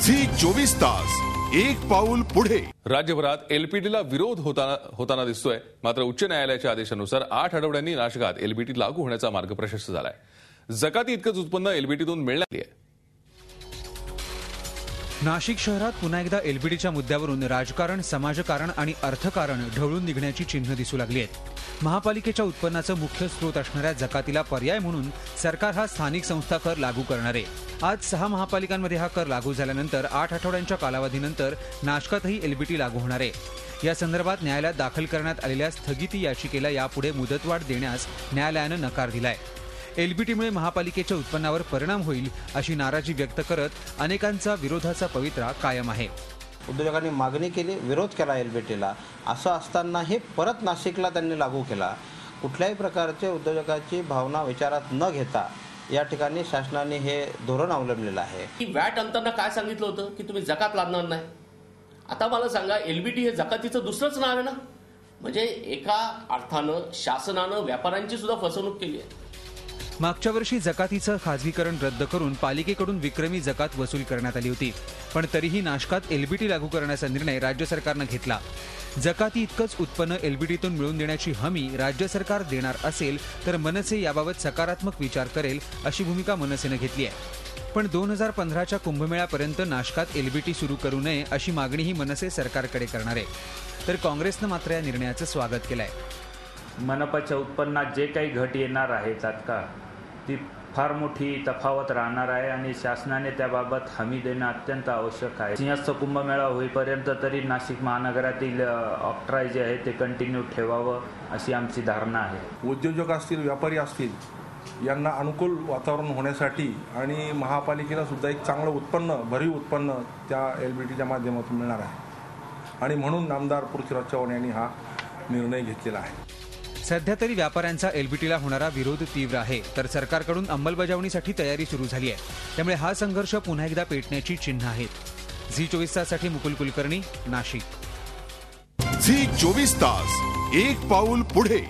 Zee 24 तास एक पाऊल पुढे। राज्यभरात एलबीटीला विरोध होताना दिसतोय। मात्र उच्च न्यायालयाच्या आदेशानुसार 8 आठवड्यांनी नाशकात एलबीटी लागू होण्याचा मार्ग प्रशस्त झालाय। जकाती इतकंच उत्पन्न एलबीटीतून मिळणार आहे। नाशिक शहरात पुन्हा एकदा एलबीटीच्या मुद्द्यावरून राजकारण, समाजकारण आणि अर्थकारण ढवळून निघण्याची चिन्ह दिसू लागली आहेत। महापालिकेच्या उत्पन्नाचं मुख्य स्रोत असणाऱ्या जकातीला पर्याय म्हणून सरकार हा स्थानिक संस्था कर लागू करणार आहे। आज 6 महापालिकांमध्ये हा कर लागू झाल्यानंतर 8 आठवड्यांच्या कालावधीनंतर नाशकातही एलबीटी लागू होणार आहे। या संदर्भात न्यायालयात दाखल करण्यात आलेल्या स्थगिती याचिकेला यापुढे मुदतवाढ देण्यास न्यायालयानं नकार दिलाय। एलबीटीमुळे महापालिकेच्या उत्पन्नावर परिणाम होईल अशी नाराजी व्यक्त करत अनेकांचा विरोधाचा पवित्रा कायम आहे। उद्योजकांनी मागणी केली, विरोध केला एलबीटीला। असं असताना हे परत नाशिकला त्यांनी लागू केला। कुठल्याही प्रकारचे उद्योजकाची भावना विचारात न घेता या ठिकाणी शासनाने हे धोरण अवलंबलेलं आहे। की वॅट अंतरनं काय सांगितलं होतं की तुम्ही जकात लादणार नाही। आता मला सांगा, एलबीटी हे जकातीचं दुसरंच नाव आहे ना। म्हणजे एका अर्थानं शासनानं व्यापाऱ्यांची सुद्धा फसवणूक केली आहे। मागच्या वर्षी जकातीचं खाजगीकरण रद्द करून पालिकेकडून विक्रमी जकात वसूल करण्यात आली होती, पण तरीही नाशकात एलबीटी लागू करण्याचा निर्णय राज्य सरकारनं घेतला। जकाती इतकंच उत्पन्न एलबीटीतून मिळवून देण्याची हमी राज्य सरकार देणार असेल तर मनसे याबाबत सकारात्मक विचार करेल अशी भूमिका मनसेनं घेतली आहे। पण 2015च्या कुंभमेळ्यापर्यंत नाशकात एलबीटी सुरू करू नये अशी मागणीही मनसे सरकारकडे करणार आहे। तर काँग्रेसनं मात्र या निर्णयाचं स्वागत केलंय। मनपाच्या उत्पन्नात जे काही घट येणार आहे तात्काळ ती फार मोठी तफावत राहणार आहे आणि शासनाने त्याबाबत हमी देणं अत्यंत आवश्यक आहे। सिंहस्थ कुंभमेळा होईपर्यंत तरी नाशिक महानगरातील ऑक्ट्राय जे आहे ते कंटिन्यू ठेवावं अशी आमची धारणा आहे। उद्योजक असतील, व्यापारी असतील यांना अनुकूल वातावरण होण्यासाठी आणि महापालिकेला सुद्धा एक चांगलं उत्पन्न, भरीव उत्पन्न त्या एलबीटीच्या माध्यमातून मिळणार आहे आणि म्हणून आमदार पृथ्वीराज चव्हाण यांनी हा निर्णय घेतलेला आहे। सध्या तरी व्यापाऱ्यांचा एलबीटीला होणारा विरोध तीव्र आहे, तर सरकारकडून अंमलबजावणीसाठी तयारी सुरू झाली आहे। त्यामुळे हा संघर्ष पुन्हा एकदा पेटण्याची चिन्ह आहेत। झी 24 ताससाठी मुकुल कुलकर्णी, नाशिक। झी 24 तास एक पाऊल पुढे।